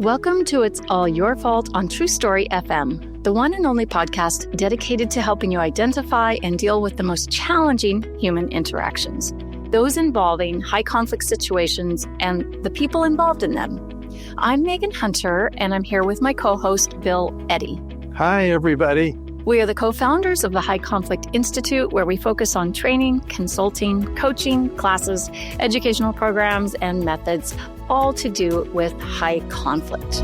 Welcome to It's All Your Fault on True Story FM, the one and only podcast dedicated to helping you identify and deal with the most challenging human interactions, those involving high conflict situations and the people involved in them. I'm Megan Hunter, and I'm here with my co-host, Bill Eddy. Hi, everybody. We are the co-founders of the High Conflict Institute, where we focus on training, consulting, coaching, classes, educational programs, and methods, all to do with high conflict.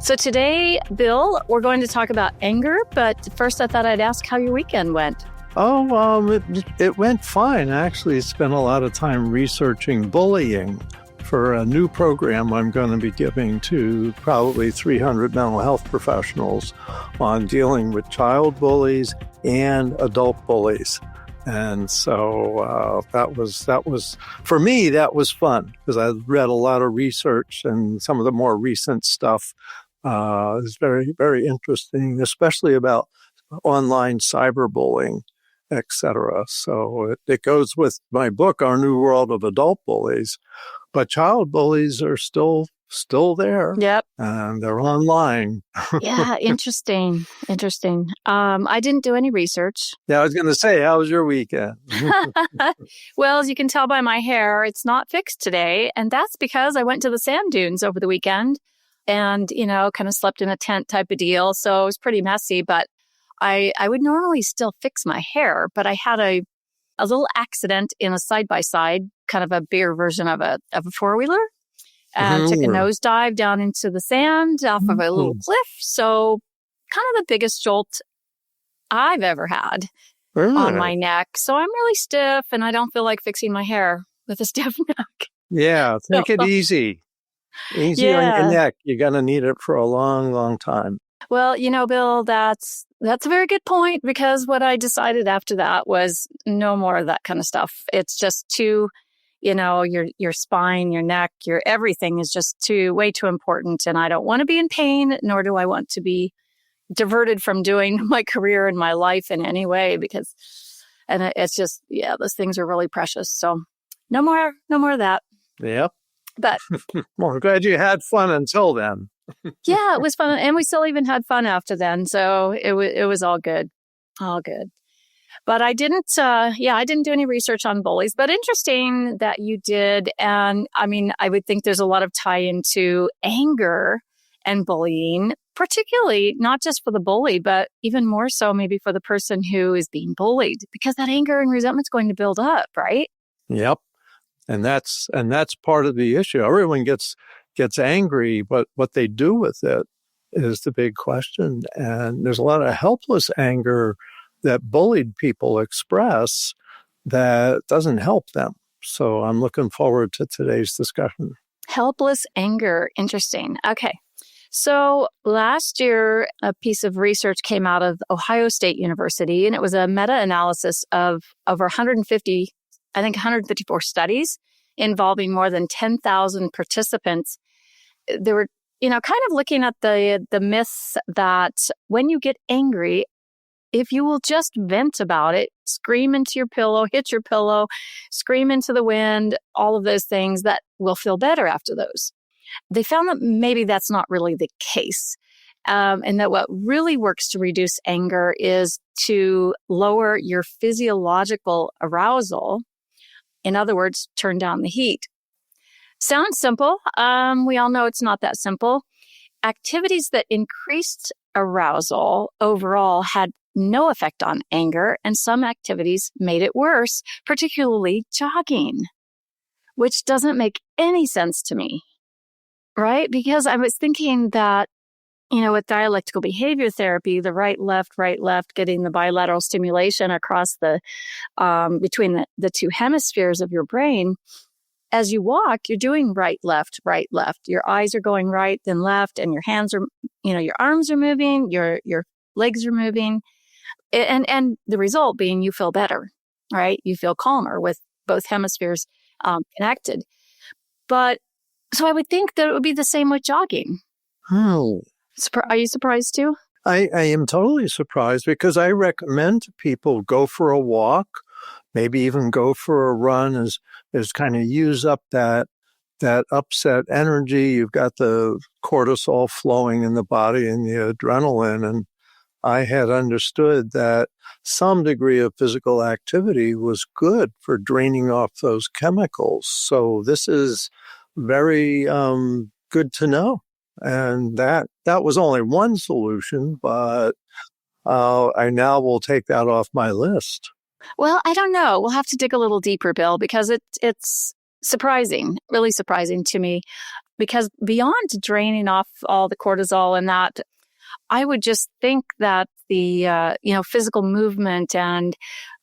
So today, Bill, we're going to talk about anger, but first I thought I'd ask how your weekend went. It went fine. I actually spent a lot of time researching bullying for a new program I'm going to be giving to probably 300 mental health professionals on dealing with child bullies and adult bullies. And so that was for me, that was fun because I read a lot of research, and some of the more recent stuff is very, very interesting, especially about online cyberbullying, etc. So it goes with my book, Our New World of Adult Bullies. But child bullies are still there. Yep. And they're online. Yeah, interesting. I didn't do any research. Yeah, I was going to say, how was your weekend? Well, as you can tell by my hair, it's not fixed today. And that's because I went to the sand dunes over the weekend and, kind of slept in a tent type of deal. So it was pretty messy, but I would normally still fix my hair, but I had a little accident in a side-by-side, kind of a bigger version of a four-wheeler. Took a nosedive down into the sand off of a little cliff. So kind of the biggest jolt I've ever had on my neck. So I'm really stiff and I don't feel like fixing my hair with a stiff neck. Yeah, take it easy. Easy on your neck. You're going to need it for a long, long time. Well, Bill, that's a very good point, because what I decided after that was no more of that kind of stuff. It's just too, your spine, your neck, your everything is just way too important. And I don't want to be in pain, nor do I want to be diverted from doing my career and my life in any way, and it's just, those things are really precious. So no more of that. Yep. But well, I'm glad you had fun until then. Yeah, it was fun. And we still even had fun after then. So it was all good. All good. But I didn't do any research on bullies, but interesting that you did. And I mean, I would think there's a lot of tie into anger and bullying, particularly not just for the bully, but even more so maybe for the person who is being bullied, because that anger and resentment is going to build up, right? Yep. And that's part of the issue. Everyone gets angry, but what they do with it is the big question. And there's a lot of helpless anger that bullied people express that doesn't help them. So I'm looking forward to today's discussion. Helpless anger. Interesting. Okay. So last year, a piece of research came out of Ohio State University, and it was a meta-analysis of over 154 studies involving more than 10,000 participants. They were, kind of looking at the myths that when you get angry, if you will just vent about it, scream into your pillow, hit your pillow, scream into the wind, all of those things, that will feel better after those. They found that maybe that's not really the case. And that what really works to reduce anger is to lower your physiological arousal. In other words, turn down the heat. Sounds simple. We all know it's not that simple. Activities that increased arousal overall had no effect on anger, and some activities made it worse, particularly jogging, which doesn't make any sense to me, right? Because I was thinking that, with dialectical behavior therapy, the right, left, getting the bilateral stimulation across between the two hemispheres of your brain. As you walk, you're doing right, left. Your eyes are going right, then left, and your hands are, your arms are moving, your legs are moving. And the result being you feel better, right? You feel calmer with both hemispheres connected. But so I would think that it would be the same with jogging. Oh. Are you surprised too? I am totally surprised, because I recommend to people go for a walk maybe even go for a run is kind of use up that upset energy. You've got the cortisol flowing in the body and the adrenaline. And I had understood that some degree of physical activity was good for draining off those chemicals. So this is very good to know. And that was only one solution, but I now will take that off my list. Well, I don't know. We'll have to dig a little deeper, Bill, because it's surprising, really surprising to me. Because beyond draining off all the cortisol and that, I would just think that the physical movement and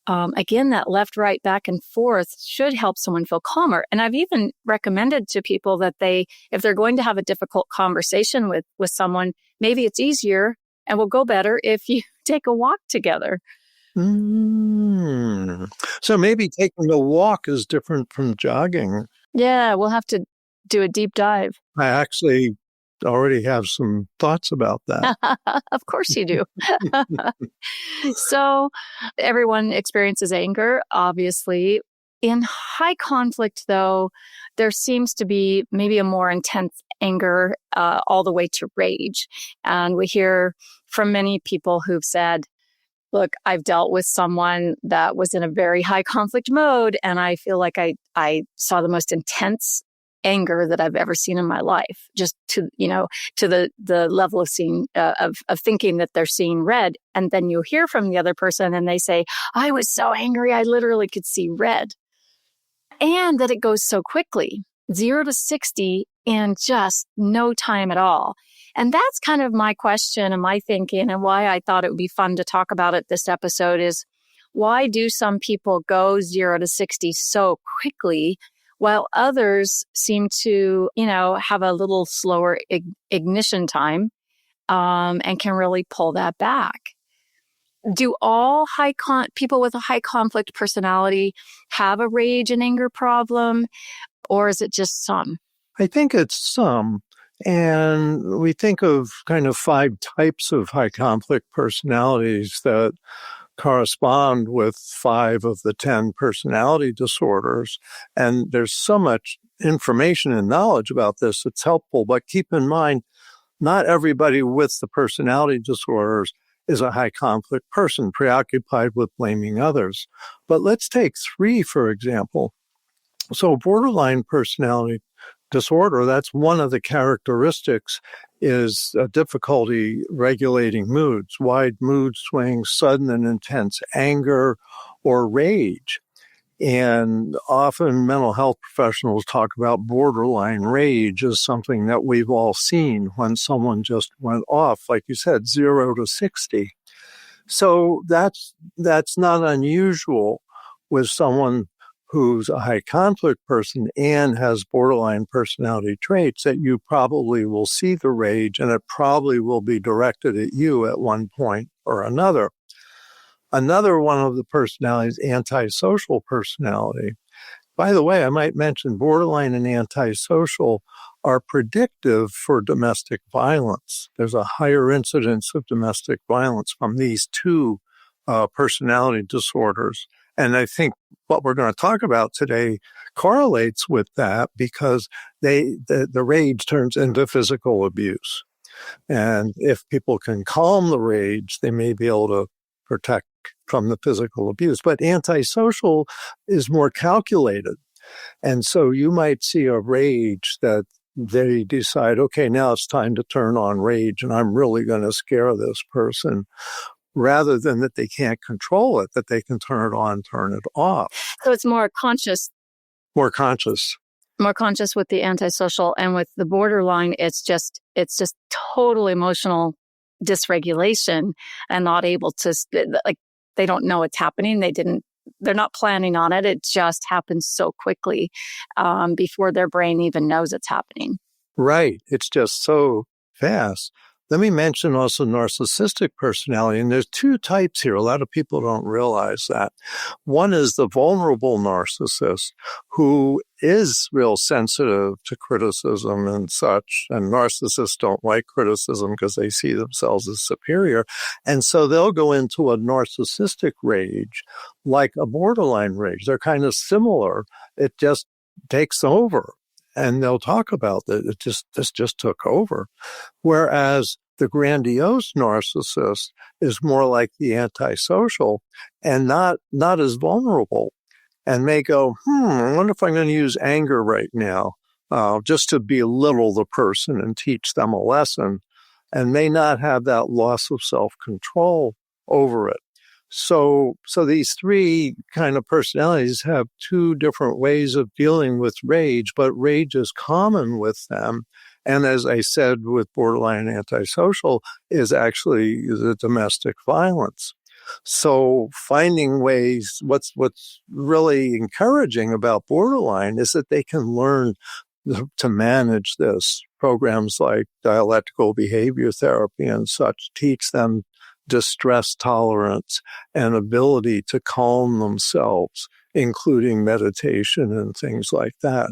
again, that left, right, back and forth should help someone feel calmer. And I've even recommended to people that if they're going to have a difficult conversation with someone, maybe it's easier and will go better if you take a walk together. So maybe taking a walk is different from jogging. Yeah, we'll have to do a deep dive. I actually already have some thoughts about that. Of course you do. So everyone experiences anger, obviously. In high conflict, though, there seems to be maybe a more intense anger all the way to rage. And we hear from many people who've said, look, I've dealt with someone that was in a very high conflict mode, and I feel like I saw the most intense anger that I've ever seen in my life, just to the level of seeing of thinking that they're seeing red. And then you hear from the other person and they say, I was so angry, I literally could see red. And that it goes so quickly, 0 to 60 in just no time at all. And that's kind of my question and my thinking, and why I thought it would be fun to talk about it this episode is, why do some people go 0 to 60 so quickly while others seem to, have a little slower ignition time and can really pull that back? Do all people with a high conflict personality have a rage and anger problem, or is it just some? I think it's some. And we think of kind of 5 types of high conflict personalities that correspond with 5 of the 10 personality disorders. And there's so much information and knowledge about this, it's helpful. But keep in mind, not everybody with the personality disorders is a high conflict person, preoccupied with blaming others. But let's take 3, for example. So borderline personality disorder, that's one of the characteristics, is a difficulty regulating moods, wide mood swings, sudden and intense anger or rage. And often mental health professionals talk about borderline rage as something that we've all seen when someone just went off, like you said, 0 to 60. So that's not unusual with someone who's a high conflict person and has borderline personality traits, that you probably will see the rage and it probably will be directed at you at one point or another. Another one of the personalities, antisocial personality. By the way, I might mention borderline and antisocial are predictive for domestic violence. There's a higher incidence of domestic violence from these 2 personality disorders. And I think what we're going to talk about today correlates with that, because the rage turns into physical abuse. And if people can calm the rage, they may be able to protect from the physical abuse. But antisocial is more calculated. And so you might see a rage that they decide, okay, now it's time to turn on rage and I'm really going to scare this person, rather than that they can't control it, that they can turn it on, turn it off. So it's more conscious. More conscious. More conscious with the antisocial, and with the borderline, it's just total emotional dysregulation and not able to, they don't know it's happening. They're not planning on it. It just happens so quickly before their brain even knows it's happening. Right. It's just so fast. Let me mention also narcissistic personality. And there's two types here. A lot of people don't realize that. One is the vulnerable narcissist who is real sensitive to criticism and such. And narcissists don't like criticism because they see themselves as superior. And so they'll go into a narcissistic rage like a borderline rage. They're kind of similar. It just takes over. And they'll talk about that. This just took over. Whereas the grandiose narcissist is more like the antisocial and not as vulnerable, and may go, I wonder if I'm going to use anger right now, just to belittle the person and teach them a lesson, and may not have that loss of self-control over it. So these three kind of personalities have two different ways of dealing with rage, but rage is common with them. And as I said, with borderline antisocial is actually the domestic violence. So finding ways, what's really encouraging about borderline is that they can learn to manage this. Programs like dialectical behavior therapy and such teach them distress tolerance and ability to calm themselves, including meditation and things like that.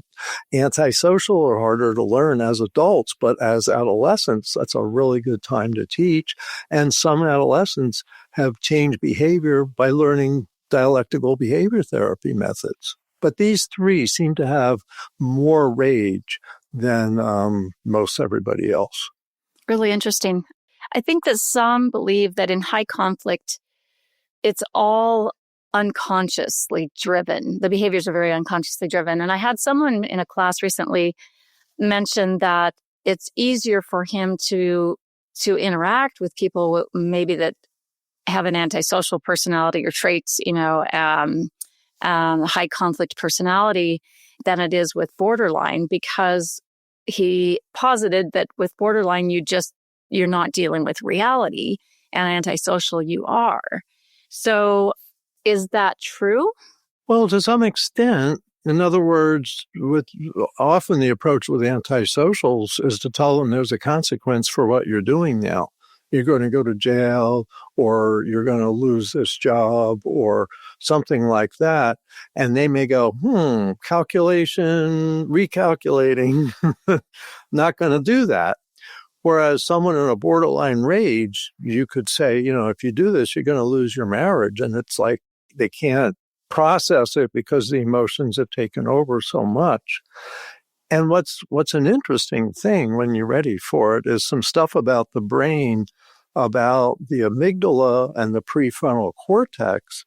Antisocial are harder to learn as adults, but as adolescents, that's a really good time to teach. And some adolescents have changed behavior by learning dialectical behavior therapy methods. But these three seem to have more rage than most everybody else. Really interesting. I think that some believe that in high conflict, it's all unconsciously driven. The behaviors are very unconsciously driven. And I had someone in a class recently mention that it's easier for him to interact with people maybe that have an antisocial personality or traits, high conflict personality than it is with borderline, because he posited that with borderline, you're not dealing with reality, and antisocial you are. So is that true? Well, to some extent. In other words, often the approach with antisocials is to tell them there's a consequence for what you're doing now. You're going to go to jail, or you're going to lose this job, or something like that. And they may go, calculation, recalculating, not going to do that. Whereas someone in a borderline rage, you could say, if you do this, you're going to lose your marriage. And it's like they can't process it because the emotions have taken over so much. And what's an interesting thing when you're ready for it is some stuff about the brain, about the amygdala and the prefrontal cortex,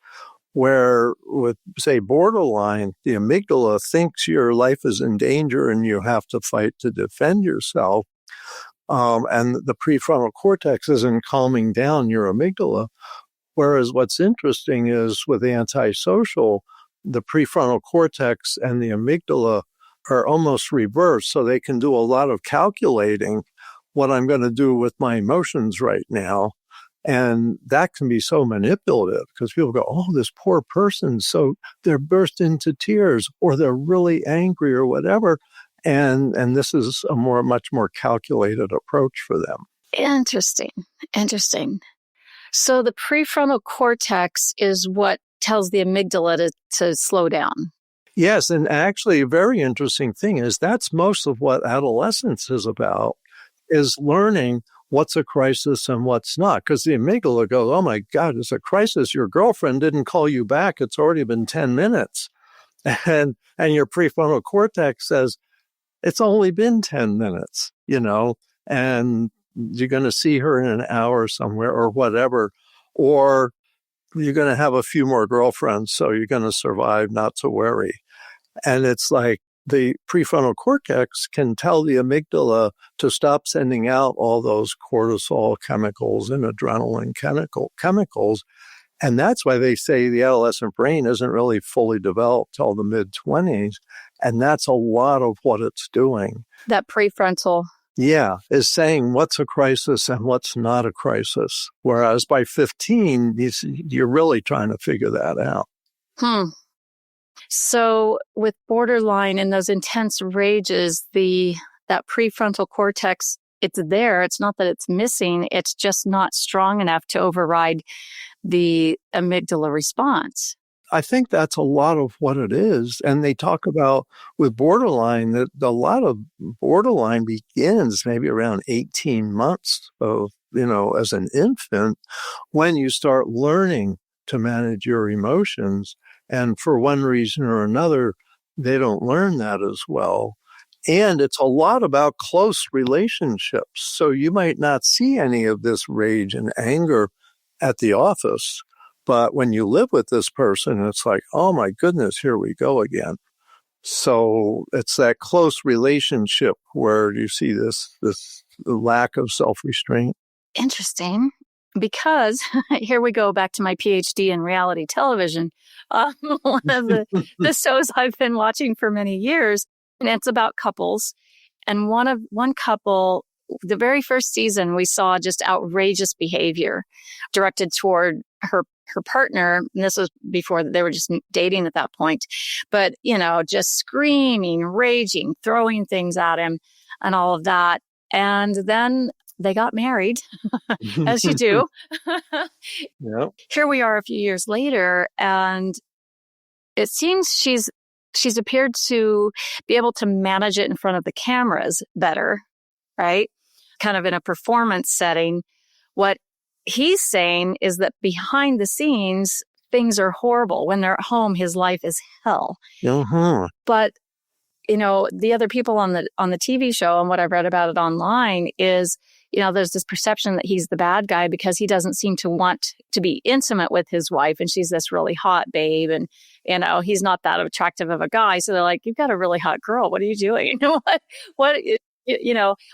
where with, say, borderline, the amygdala thinks your life is in danger and you have to fight to defend yourself. And the prefrontal cortex isn't calming down your amygdala. Whereas what's interesting is with antisocial, the prefrontal cortex and the amygdala are almost reversed. So they can do a lot of calculating what I'm going to do with my emotions right now. And that can be so manipulative because people go, oh, this poor person. So they're burst into tears, or they're really angry or whatever. And this is a much more calculated approach for them. Interesting. So the prefrontal cortex is what tells the amygdala to slow down. Yes, and actually a very interesting thing is that's most of what adolescence is about, is learning what's a crisis and what's not. Because the amygdala goes, oh my God, it's a crisis. Your girlfriend didn't call you back. It's already been 10 minutes. And your prefrontal cortex says, it's only been 10 minutes, and you're going to see her in an hour somewhere or whatever, or you're going to have a few more girlfriends, so you're going to survive, not to worry. And it's like the prefrontal cortex can tell the amygdala to stop sending out all those cortisol chemicals and adrenaline chemicals. And that's why they say the adolescent brain isn't really fully developed till the mid-20s. And that's a lot of what it's doing. That prefrontal. Yeah, is saying what's a crisis and what's not a crisis. Whereas by 15, you're really trying to figure that out. So with borderline and those intense rages, that prefrontal cortex it's there. It's not that it's missing. It's just not strong enough to override the amygdala response. I think that's a lot of what it is. And they talk about with borderline that a lot of borderline begins maybe around 18 months of, as an infant, when you start learning to manage your emotions. And for one reason or another, they don't learn that as well. And it's a lot about close relationships. So you might not see any of this rage and anger at the office. But when you live with this person, it's like, oh my goodness, here we go again. So it's that close relationship where you see this lack of self-restraint. Interesting, because here we go back to my PhD in reality television. One of the shows I've been watching for many years, and it's about couples. And one couple, the very first season, we saw just outrageous behavior directed toward her partner. And this was before they were just dating at that point. But, just screaming, raging, throwing things at him and all of that. And then they got married, as you do. Yep. Here we are a few years later, and it seems she's appeared to be able to manage it in front of the cameras better, right? Kind of in a performance setting. What he's saying is that behind the scenes, things are horrible. When they're at home, his life is hell. Uh-huh. But, the other people on the TV show and what I've read about it online is, there's this perception that he's the bad guy because he doesn't seem to want to be intimate with his wife. And she's this really hot babe. And, he's not that attractive of a guy. So they're like, you've got a really hot girl. What are you doing? What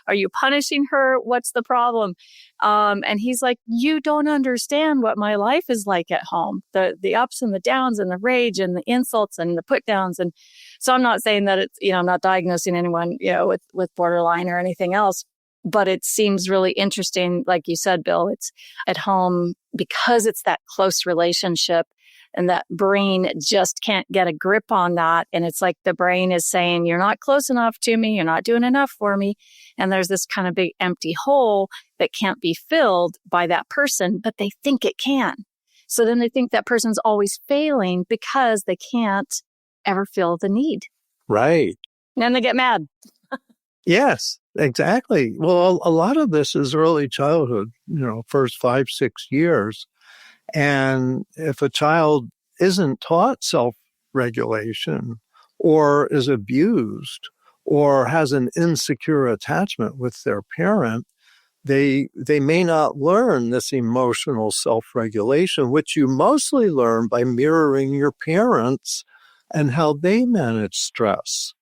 are you punishing her? What's the problem? And he's like, you don't understand what my life is like at home. The ups and the downs and the rage and the insults and the put downs. And so I'm not saying that it's, I'm not diagnosing anyone, with borderline or anything else. But it seems really interesting, like you said, Bill, it's at home because it's that close relationship and that brain just can't get a grip on that. And it's like the brain is saying, you're not close enough to me. You're not doing enough for me. And there's this kind of big empty hole that can't be filled by that person, but they think it can. So then they think that person's always failing because they can't ever feel the need. Right. And then they get mad. Yes, exactly. Well, a lot of this is early childhood, first 5-6 years. And if a child isn't taught self-regulation or is abused or has an insecure attachment with their parent, they may not learn this emotional self-regulation, which you mostly learn by mirroring your parents and how they manage stress.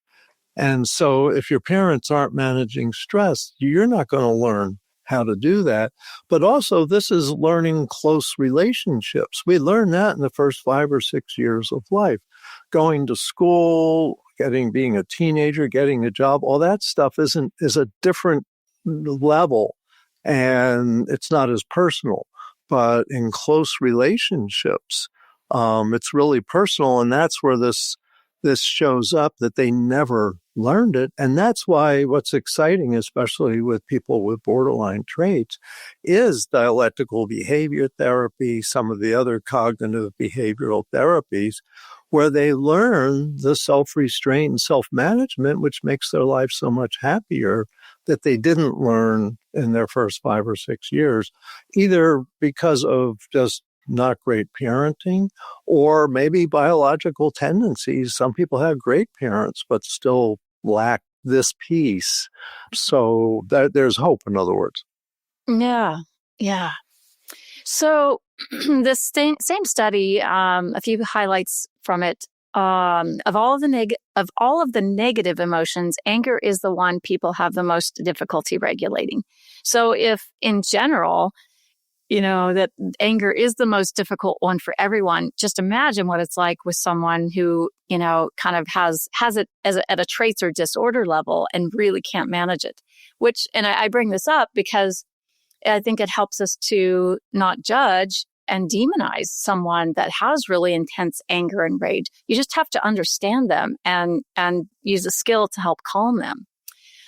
And so if your parents aren't managing stress, you're not going to learn how to do that. But also, this is learning close relationships. We learn that in the first 5 or 6 years of life. Going to school, being a teenager, getting a job, all that stuff is a different level, and it's not as personal. But in close relationships, it's really personal, and that's where this shows up, that they never learned it. And that's why what's exciting, especially with people with borderline traits, is dialectical behavior therapy, some of the other cognitive behavioral therapies, where they learn the self-restraint and self-management, which makes their life so much happier, that they didn't learn in their first 5 or 6 years, either because of just not great parenting, or maybe biological tendencies. Some people have great parents, but still lack this piece. So there's hope, in other words. Yeah. So this same study, a few highlights from it. Of all of the negative emotions, anger is the one people have the most difficulty regulating. So if in general, that anger is the most difficult one for everyone, just imagine what it's like with someone who, kind of has it at a traits or disorder level and really can't manage it. And I bring this up because I think it helps us to not judge and demonize someone that has really intense anger and rage. You just have to understand them and use a skill to help calm them.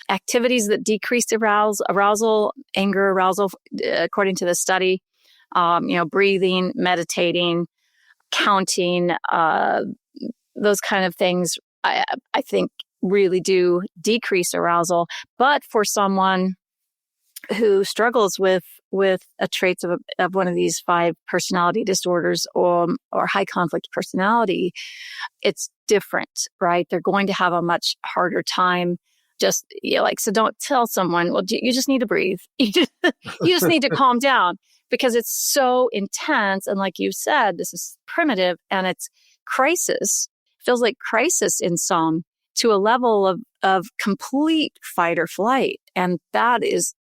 Activities that decrease arousal, anger arousal, according to the study, breathing, meditating, counting, those kind of things, I think really do decrease arousal. But for someone who struggles with a traits of one of these 5 personality disorders or high conflict personality, it's different, right? They're going to have a much harder time. Just so don't tell someone, well, you just need to breathe. You just need to calm down, because it's so intense. And like you said, this is primitive, and it's crisis. Feels like crisis in some, to a level of complete fight or flight. And that is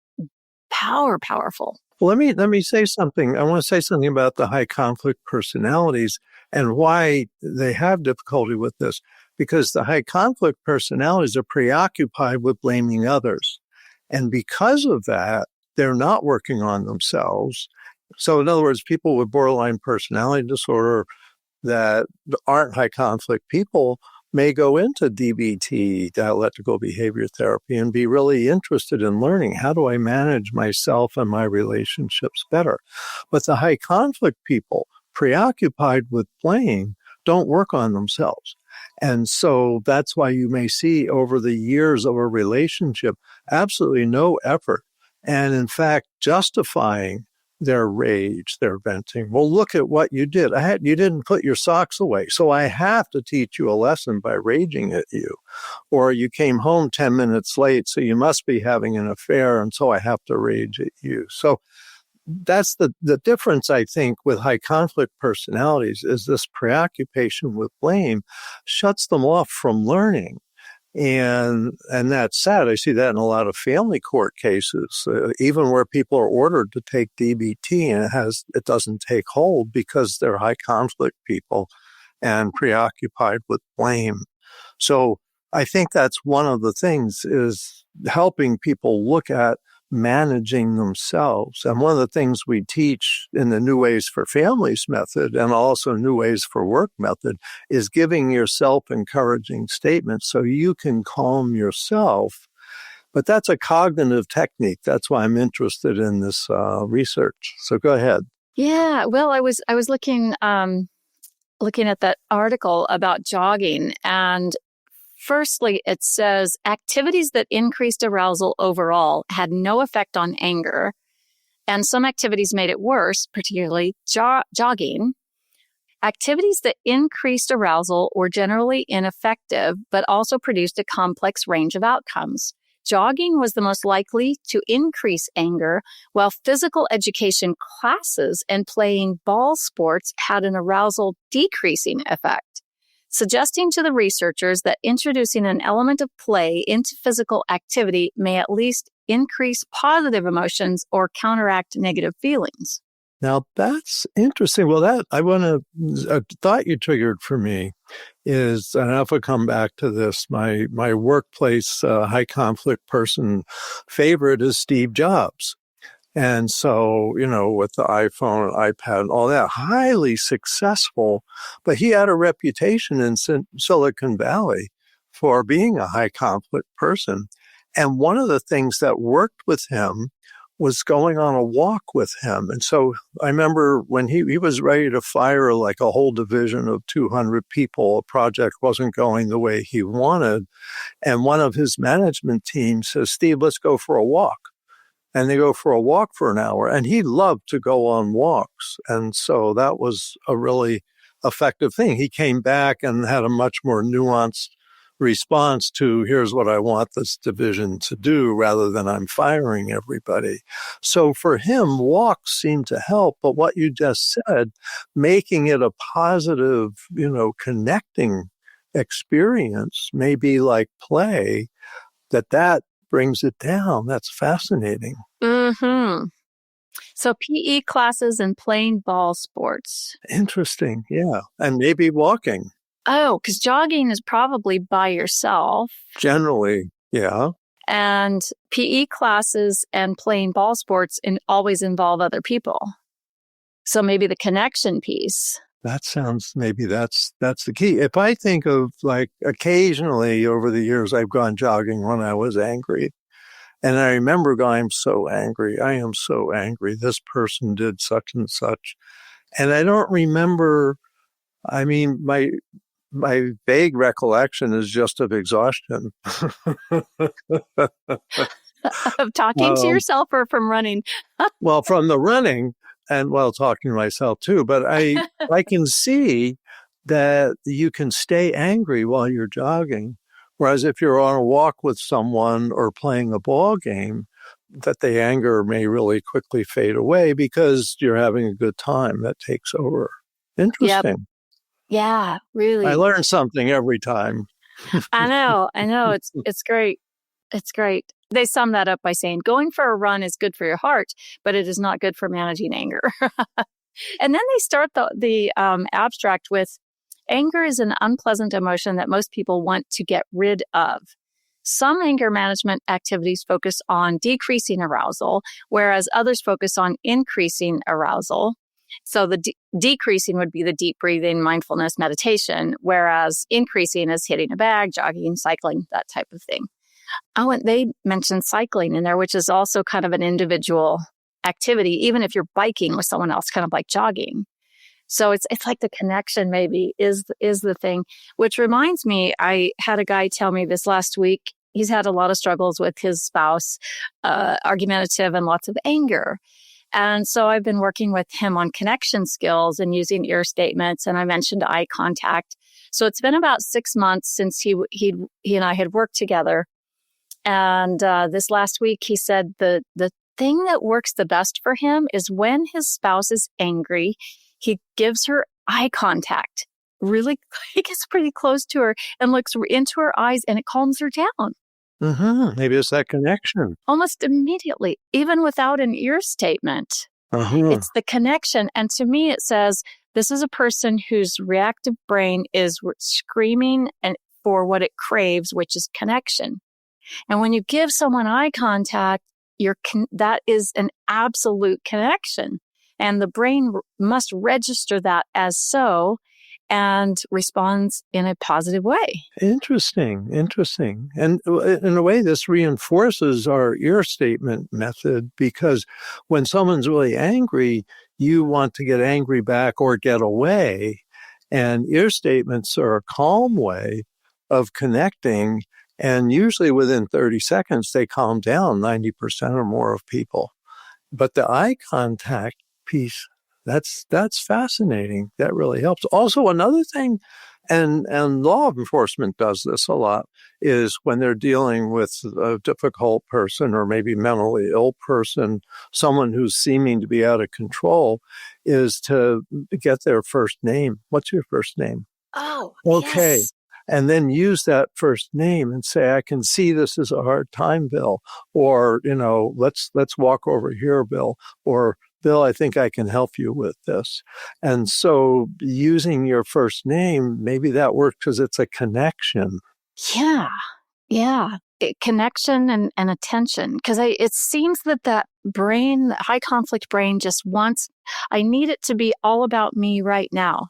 powerful. Well, let me say something. I want to say something about the high conflict personalities and why they have difficulty with this. Because the high conflict personalities are preoccupied with blaming others. And because of that, they're not working on themselves. So in other words, people with borderline personality disorder that aren't high conflict people may go into DBT, dialectical behavior therapy, and be really interested in learning, how do I manage myself and my relationships better? But the high conflict people, preoccupied with blame, don't work on themselves. And so that's why you may see over the years of a relationship absolutely no effort, and in fact justifying their rage, their venting. Well, look at what you did. You didn't put your socks away, so I have to teach you a lesson by raging at you. Or you came home 10 minutes late, so you must be having an affair, and so I have to rage at you. So that's the difference, I think, with high conflict personalities, is this preoccupation with blame shuts them off from learning. And that's sad. I see that in a lot of family court cases, even where people are ordered to take DBT and it doesn't take hold because they're high conflict people and preoccupied with blame. So I think that's one of the things, is helping people look at managing themselves. And one of the things we teach in the New Ways for Families method, and also New Ways for Work method, is giving yourself encouraging statements so you can calm yourself. But that's a cognitive technique. That's why I'm interested in this research. So go ahead. Yeah, well, I was looking at that article about jogging, and firstly, it says activities that increased arousal overall had no effect on anger, and some activities made it worse, particularly jogging. Activities that increased arousal were generally ineffective, but also produced a complex range of outcomes. Jogging was the most likely to increase anger, while physical education classes and playing ball sports had an arousal decreasing effect, suggesting to the researchers that introducing an element of play into physical activity may at least increase positive emotions or counteract negative feelings. Now, that's interesting. Well, a thought you triggered for me is, and I'll come back to this, my workplace high conflict person favorite is Steve Jobs. And so, with the iPhone, iPad, and all that, highly successful, but he had a reputation in Silicon Valley for being a high conflict person. And one of the things that worked with him was going on a walk with him. And so I remember when he was ready to fire like a whole division of 200 people, a project wasn't going the way he wanted. And one of his management team says, Steve, let's go for a walk. And they go for a walk for an hour. And he loved to go on walks. And so that was a really effective thing. He came back and had a much more nuanced response to, here's what I want this division to do, rather than I'm firing everybody. So for him, walks seemed to help. But what you just said, making it a positive, connecting experience, maybe like play, that brings it down. That's fascinating. Mm-hmm. So PE classes and playing ball sports. Interesting. Yeah. And maybe walking. Oh, because jogging is probably by yourself. Generally, yeah. And PE classes and playing ball sports always involve other people. So maybe the connection piece. Maybe that's the key. If I think of like occasionally over the years, I've gone jogging when I was angry. And I remember going, I'm so angry. I am so angry. This person did such and such. And I don't remember, I mean, my vague recollection is just of exhaustion. Of talking to yourself or from running? Well, from the running and talking to myself too. But I can see that you can stay angry while you're jogging. Whereas if you're on a walk with someone or playing a ball game, that the anger may really quickly fade away because you're having a good time. That takes over. Interesting. Yep. Yeah, really. I learn something every time. I know. It's great. It's great. They sum that up by saying going for a run is good for your heart, but it is not good for managing anger. And then they start the abstract with anger is an unpleasant emotion that most people want to get rid of. Some anger management activities focus on decreasing arousal, whereas others focus on increasing arousal. So the decreasing would be the deep breathing, mindfulness, meditation, whereas increasing is hitting a bag, jogging, cycling, that type of thing. Oh, and they mentioned cycling in there, which is also kind of an individual activity, even if you're biking with someone else, kind of like jogging. So it's like the connection maybe is the thing, which reminds me, I had a guy tell me this last week. He's had a lot of struggles with his spouse, argumentative and lots of anger. And so I've been working with him on connection skills and using ear statements. And I mentioned eye contact. So it's been about 6 months since he and I had worked together. And this last week, he said the thing that works the best for him is when his spouse is angry, he gives her eye contact. Really, he gets pretty close to her and looks into her eyes, and it calms her down. Mm-hmm. Maybe it's that connection. Almost immediately, even without an ear statement. Uh-huh. It's the connection. And to me, it says this is a person whose reactive brain is screaming and for what it craves, which is connection. And when you give someone eye contact, that is an absolute connection. And the brain must register that as so and responds in a positive way. Interesting. And in a way, this reinforces our ear statement method because when someone's really angry, you want to get angry back or get away. And ear statements are a calm way of connecting. And usually within 30 seconds, they calm down 90% or more of people. But the eye contact piece, that's fascinating. That really helps. Also, another thing, and law enforcement does this a lot, is when they're dealing with a difficult person or maybe mentally ill person, someone who's seeming to be out of control, is to get their first name. What's your first name? Oh, okay. Yes. And then use that first name and say, I can see this is a hard time, Bill. Or, let's walk over here, Bill. Or, Bill, I think I can help you with this. And so using your first name, maybe that works because it's a connection. Yeah. Connection and attention. Because it seems that brain, the high conflict brain just wants, I need it to be all about me right now.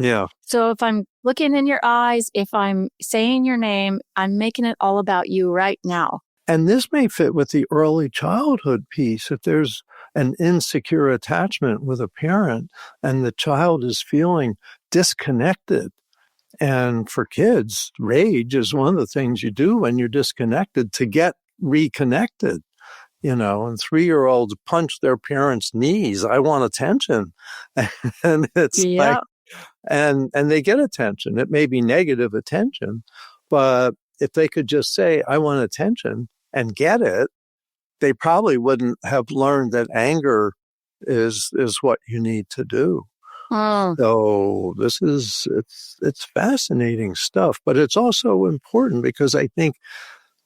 Yeah. So if I'm looking in your eyes, if I'm saying your name, I'm making it all about you right now. And this may fit with the early childhood piece. If there's an insecure attachment with a parent and the child is feeling disconnected. And for kids, rage is one of the things you do when you're disconnected to get reconnected. And 3-year-olds punch their parents' knees. I want attention. And it's like, and they get attention. It may be negative attention, but if they could just say, I want attention and get it, they probably wouldn't have learned that anger is what you need to do. So it's fascinating stuff, but it's also important because I think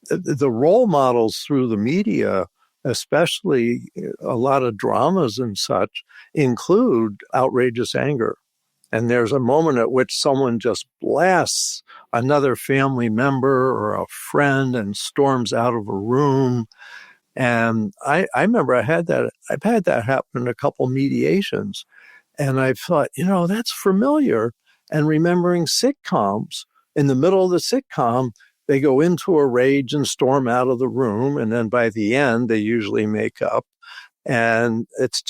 the role models through the media, especially a lot of dramas and such, include outrageous anger. And there's a moment at which someone just blasts another family member or a friend and storms out of a room. And I remember I've had that happen in a couple mediations. And I thought, that's familiar. And remembering sitcoms, in the middle of the sitcom, they go into a rage and storm out of the room. And then by the end, they usually make up. And it's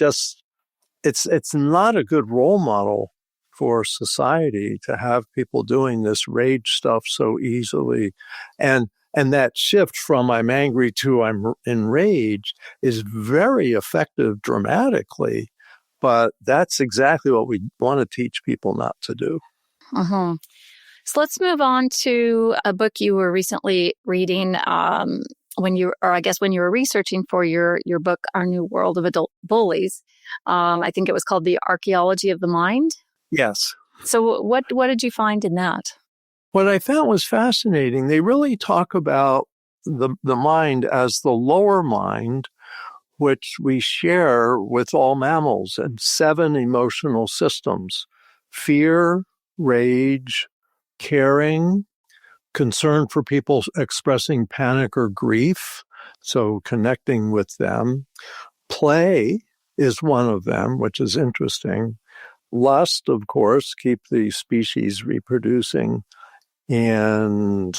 not a good role model for society to have people doing this rage stuff so easily. And that shift from I'm angry to I'm enraged is very effective dramatically. But that's exactly what we want to teach people not to do. Uh-huh. So let's move on to a book you were recently reading when you were researching for your book, Our New World of Adult Bullies. I think it was called The Archaeology of the Mind. Yes. So what did you find in that? What I found was fascinating. They really talk about the mind as the lower mind, which we share with all mammals, and 7 emotional systems: fear, rage, caring, concern for people expressing panic or grief, so connecting with them. Play is one of them, which is interesting. Lust, of course, keep the species reproducing. And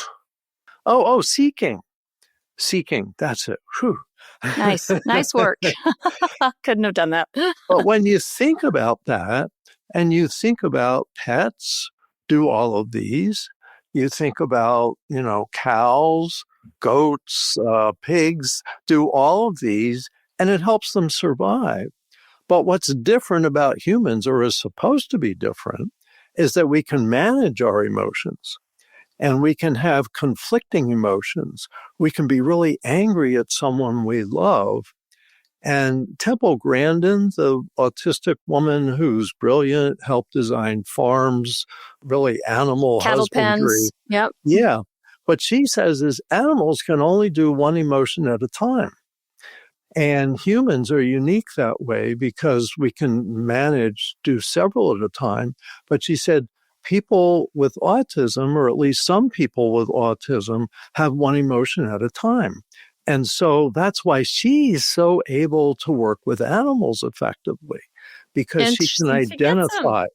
seeking. That's it. Whew. Nice work. Couldn't have done that. But when you think about that, and you think about pets do all of these, you think about, cows, goats, pigs do all of these, and it helps them survive. But what's different about humans, or is supposed to be different, is that we can manage our emotions. And we can have conflicting emotions. We can be really angry at someone we love. And Temple Grandin, the autistic woman who's brilliant, helped design farms, really animal Cattle husbandry. pens. Yep. Yeah. What she says is animals can only do one emotion at a time. And humans are unique that way because we can do several at a time. But she said, people with autism, or at least some people with autism, have one emotion at a time. And so that's why she's so able to work with animals effectively, because she can identify.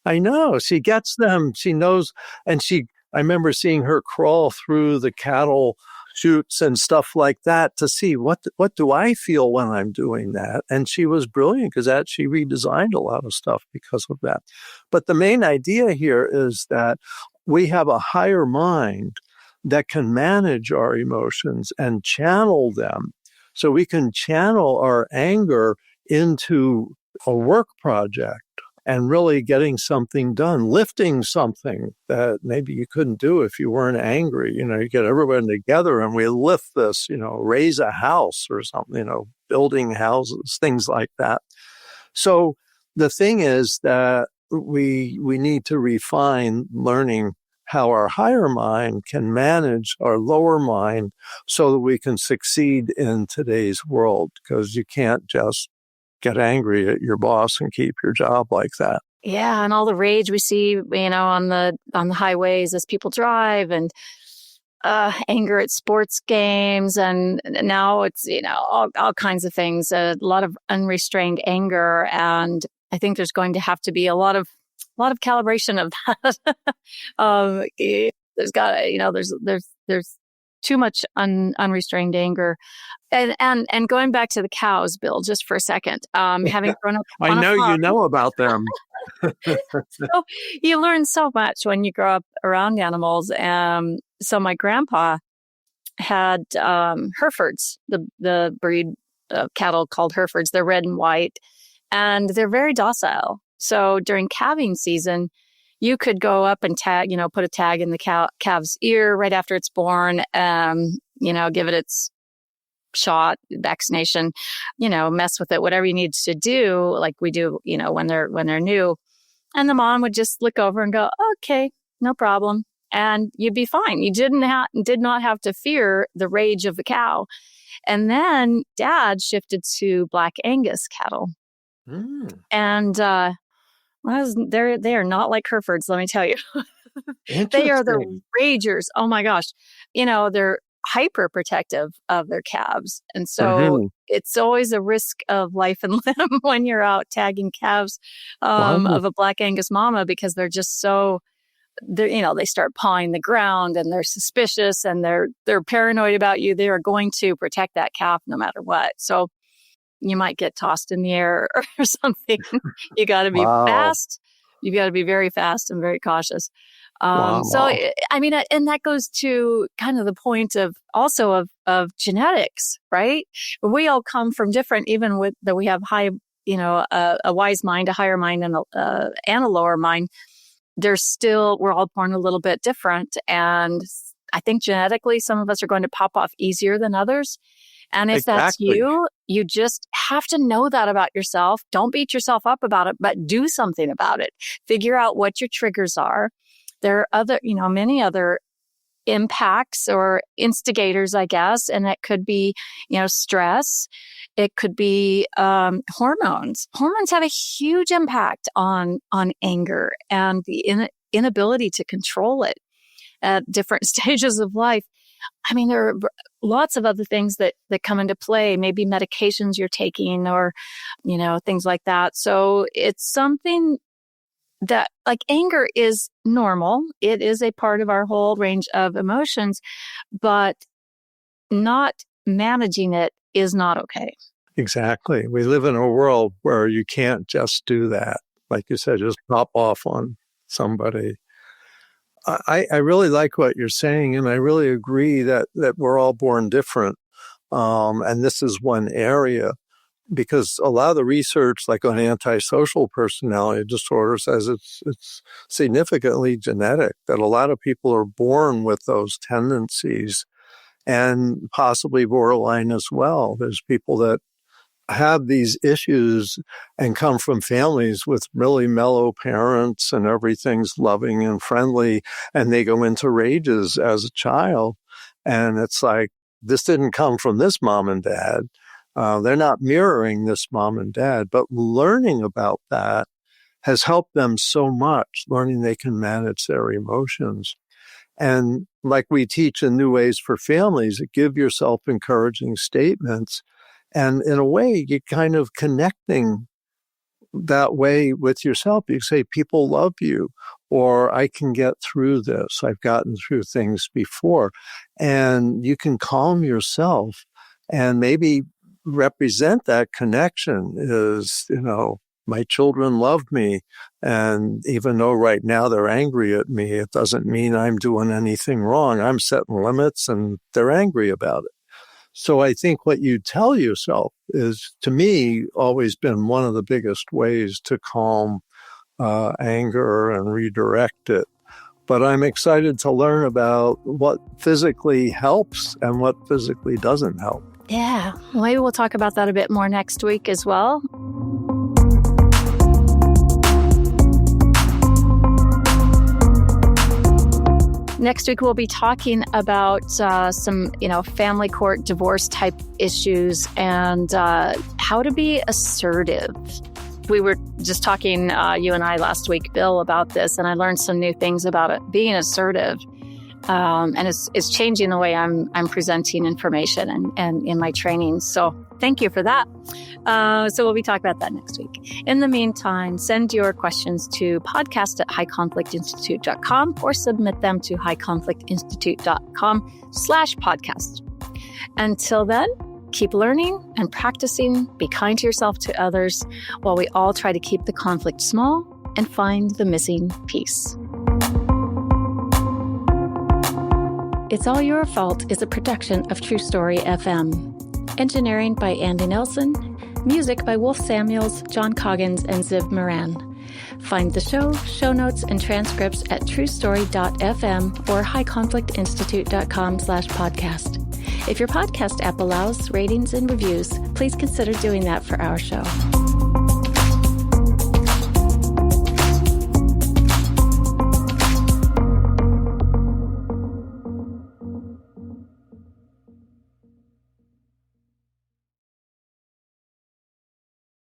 I know, she gets them, she knows, and I remember seeing her crawl through the cattle chutes and stuff like that to see what do I feel when I'm doing that. And she was brilliant because she redesigned a lot of stuff because of that. But the main idea here is that we have a higher mind that can manage our emotions and channel them. So we can channel our anger into a work project and really getting something done, lifting something that maybe you couldn't do if you weren't angry. You get everyone together and we lift this, raise a house or something, building houses, things like that. So the thing is that we need to refine learning how our higher mind can manage our lower mind so that we can succeed in today's world, because you can't just get angry at your boss and keep your job like that. Yeah, and all the rage we see, on the highways as people drive, and anger at sports games, and now it's all kinds of things. A lot of unrestrained anger, and I think there's going to have to be a lot of calibration of that. There's got there's too much unrestrained anger. And going back to the cows, Bill, just for a second, having grown up on I know a farm, you know about them. so you learn so much when you grow up around animals. So my grandpa had Herefords, the breed of cattle called Herefords. They're red and white, and they're very docile. So during calving season, you could go up and tag, put a tag in the calf's ear right after it's born, give it its shot, vaccination, mess with it, whatever you need to do, like we do, when they're new. And the mom would just look over and go, okay, no problem. And you'd be fine. You did not have to fear the rage of the cow. And then Dad shifted to Black Angus cattle. And they are not like Herefords, let me tell you. They are the ragers. Oh my gosh. They're hyper protective of their calves. And so it's always a risk of life and limb when you're out tagging calves of a Black Angus mama, because they're just so, they start pawing the ground and they're suspicious and they're paranoid about you. They are going to protect that calf no matter what. So you might get tossed in the air or something. You got to be fast. You've got to be very fast and very cautious. So, I mean, and that goes to kind of the point of genetics, right? We all come from different, even with that we have high, a wise mind, a higher mind, and a lower mind. We're all born a little bit different. And I think genetically, some of us are going to pop off easier than others. And if that's you, you just have to know that about yourself. Don't beat yourself up about it, but do something about it. Figure out what your triggers are. There are many other impacts or instigators, I guess. And it could be, stress. It could be hormones. Hormones have a huge impact on anger and the inability to control it at different stages of life. I mean, there are lots of other things that come into play, maybe medications you're taking or, things like that. So it's something that, like, anger is normal. It is a part of our whole range of emotions, but not managing it is not okay. Exactly. We live in a world where you can't just do that. Like you said, just pop off on somebody. I really like what you're saying, and I really agree that we're all born different. And this is one area, because a lot of the research, like on antisocial personality disorder, says it's significantly genetic, that a lot of people are born with those tendencies, and possibly borderline as well. There's people that have these issues and come from families with really mellow parents and everything's loving and friendly, and they go into rages as a child. And it's like, this didn't come from this mom and dad. They're not mirroring this mom and dad, but learning about that has helped them so much, learning they can manage their emotions. And like we teach in New Ways for Families, give yourself encouraging statements. And in a way, you're kind of connecting that way with yourself. You say, people love you, or I can get through this. I've gotten through things before. And you can calm yourself and maybe represent that connection is, my children love me. And even though right now they're angry at me, it doesn't mean I'm doing anything wrong. I'm setting limits and they're angry about it. So I think what you tell yourself is, to me, always been one of the biggest ways to calm anger and redirect it. But I'm excited to learn about what physically helps and what physically doesn't help. Yeah, maybe we'll talk about that a bit more next week as well. Next week, we'll be talking about some, family court divorce type issues and how to be assertive. We were just talking, you and I last week, Bill, about this, and I learned some new things about it, being assertive. And it's changing the way I'm presenting information and in my training. So thank you for that. So we'll be talking about that next week. In the meantime, send your questions to podcast@highconflictinstitute.com or submit them to highconflictinstitute.com/podcast. Until then, keep learning and practicing. Be kind to yourself, to others, while we all try to keep the conflict small and find the missing piece. It's All Your Fault is a production of True Story FM. Engineering by Andy Nelson. Music by Wolf Samuels, John Coggins, and Ziv Moran. Find the show notes, and transcripts at truestory.fm or highconflictinstitute.com/podcast. If your podcast app allows ratings and reviews, please consider doing that for our show.